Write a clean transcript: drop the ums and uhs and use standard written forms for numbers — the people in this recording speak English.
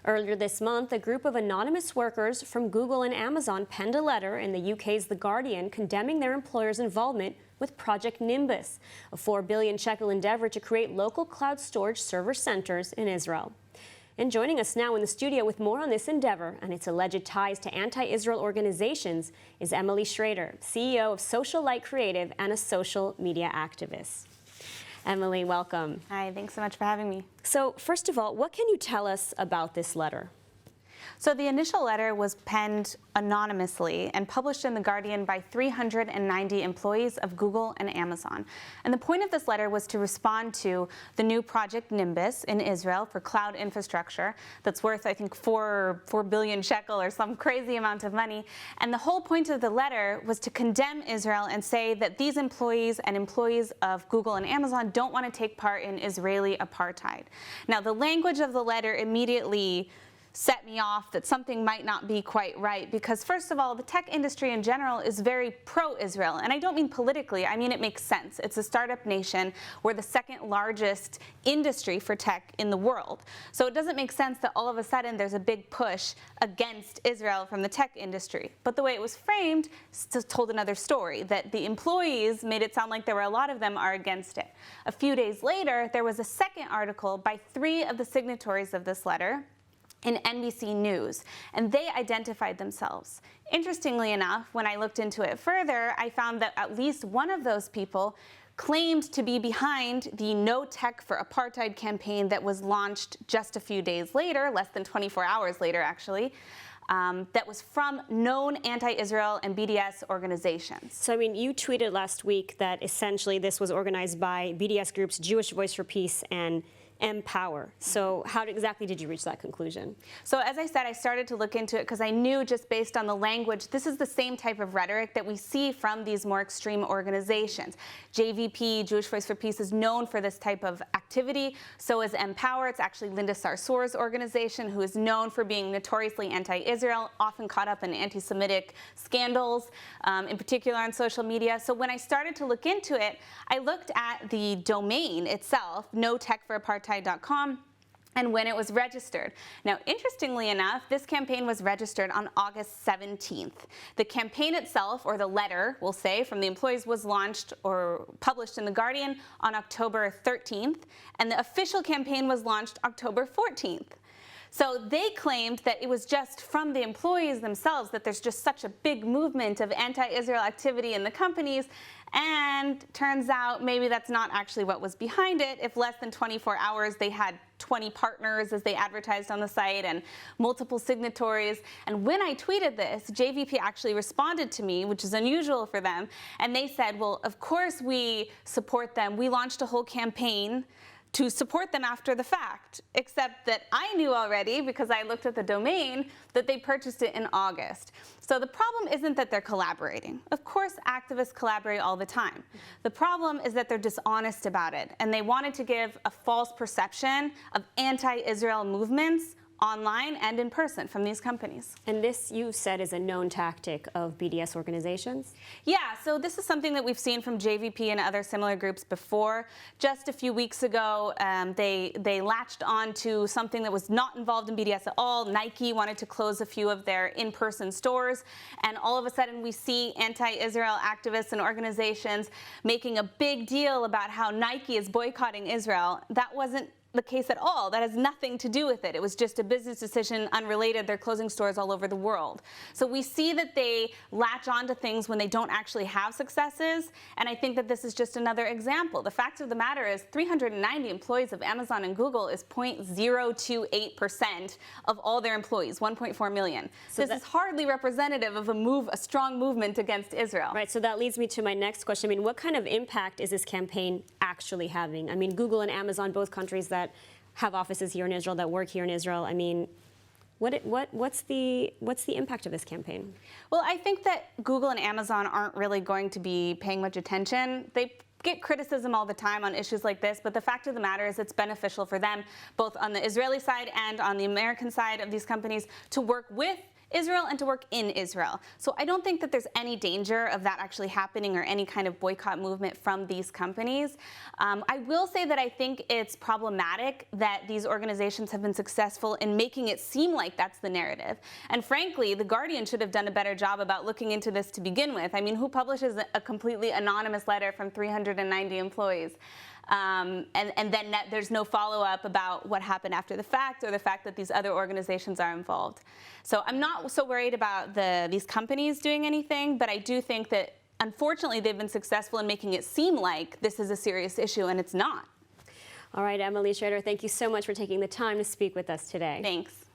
Earlier this month, a group of anonymous workers from Google and Amazon penned a letter in the UK's The Guardian condemning their employer's involvement with Project Nimbus, a 4 billion shekel endeavor to create local cloud storage server centers in Israel. And joining us now in the studio with more on this endeavor and its alleged ties to anti-Israel organizations is Emily Schrader, CEO of Social Light Creative and a social media activist. Emily, welcome. Hi, thanks so much for having me. So first of all, what can you tell us about this letter? So the initial letter was penned anonymously and published in The Guardian by 390 employees of Google and Amazon. And the point of this letter was to respond to the new Project Nimbus in Israel for cloud infrastructure that's worth, I think, 4 billion shekel or some crazy amount of money. And the whole point of the letter was to condemn Israel and say that these employees and employees of Google and Amazon don't want to take part in Israeli apartheid. Now, the language of the letter immediately set me off that something might not be quite right, because first of all, the tech industry in general is very pro-Israel, and I don't mean politically, I mean it makes sense. It's a startup nation. We're the second largest industry for tech in the world. So it doesn't make sense that all of a sudden there's a big push against Israel from the tech industry. But the way it was framed told another story, that the employees made it sound like there were a lot of them are against it. A few days later, there was a second article by 3 of the signatories of this letter in NBC News, and they identified themselves. Interestingly enough, when I looked into it further, I found that at least one of those people claimed to be behind the No Tech for Apartheid campaign that was launched just a few days later, less than 24 hours later actually, that was from known anti-Israel and BDS organizations. So, I mean, you tweeted last week that essentially this was organized by BDS groups Jewish Voice for Peace and Mpower. So how exactly did you reach that conclusion? So as I said, I started to look into it because I knew, just based on the language, this is the same type of rhetoric that we see from these more extreme organizations. JVP, Jewish Voice for Peace, is known for this type of activity. So is Mpower. It's actually Linda Sarsour's organization, who is known for being notoriously anti-Israel, often caught up in anti-Semitic scandals, in particular on social media. So when I started to look into it, I looked at the domain itself, notechforapartheid.com, and when it was registered. Now, interestingly enough, this campaign was registered on August 17th. The campaign itself, or the letter, we'll say, from the employees was launched or published in The Guardian on October 13th, and the official campaign was launched October 14th. So they claimed that it was just from the employees themselves, that there's just such a big movement of anti-Israel activity in the companies, and turns out maybe that's not actually what was behind it. If less than 24 hours they had 20 partners, as they advertised on the site, and multiple signatories. And when I tweeted this, JVP actually responded to me, which is unusual for them, and they said, well, of course we support them. We launched a whole campaign to support them after the fact, except that I knew already, because I looked at the domain, that they purchased it in August. So the problem isn't that they're collaborating. Of course, activists collaborate all the time. The problem is that they're dishonest about it, and they wanted to give a false perception of anti-Israel movements online and in person from these companies. And this, you said, is a known tactic of BDS organizations? Yeah, so this is something that we've seen from JVP and other similar groups before. Just a few weeks ago, they latched on to something that was not involved in BDS at all. Nike wanted to close a few of their in-person stores, and all of a sudden we see anti-Israel activists and organizations making a big deal about how Nike is boycotting Israel. That wasn't the case at all. That has nothing to do with it. It was just a business decision unrelated. They're closing stores all over the world. So we see that they latch on to things when they don't actually have successes, and I think that this is just another example. The fact of the matter is 390 employees of Amazon and Google is 0.028% of all their employees, 1.4 million. So this is hardly representative of a strong movement against Israel. Right, so that leads me to my next question. I mean, what kind of impact is this campaign actually having? I mean, Google and Amazon, both countries that have offices here in Israel, that work here in Israel. I mean, what's the impact of this campaign? Well, I think that Google and Amazon aren't really going to be paying much attention. They get criticism all the time on issues like this, but the fact of the matter is it's beneficial for them, both on the Israeli side and on the American side of these companies, to work with Israel and to work in Israel. So I don't think that there's any danger of that actually happening or any kind of boycott movement from these companies. I will say that I think it's problematic that these organizations have been successful in making it seem like that's the narrative. And frankly, The Guardian should have done a better job about looking into this to begin with. I mean, who publishes a completely anonymous letter from 390 employees? And then there's no follow-up about what happened after the fact or the fact that these other organizations are involved. So I'm not so worried about these companies doing anything, but I do think that unfortunately they've been successful in making it seem like this is a serious issue, and it's not. All right, Emily Schrader, thank you so much for taking the time to speak with us today. Thanks.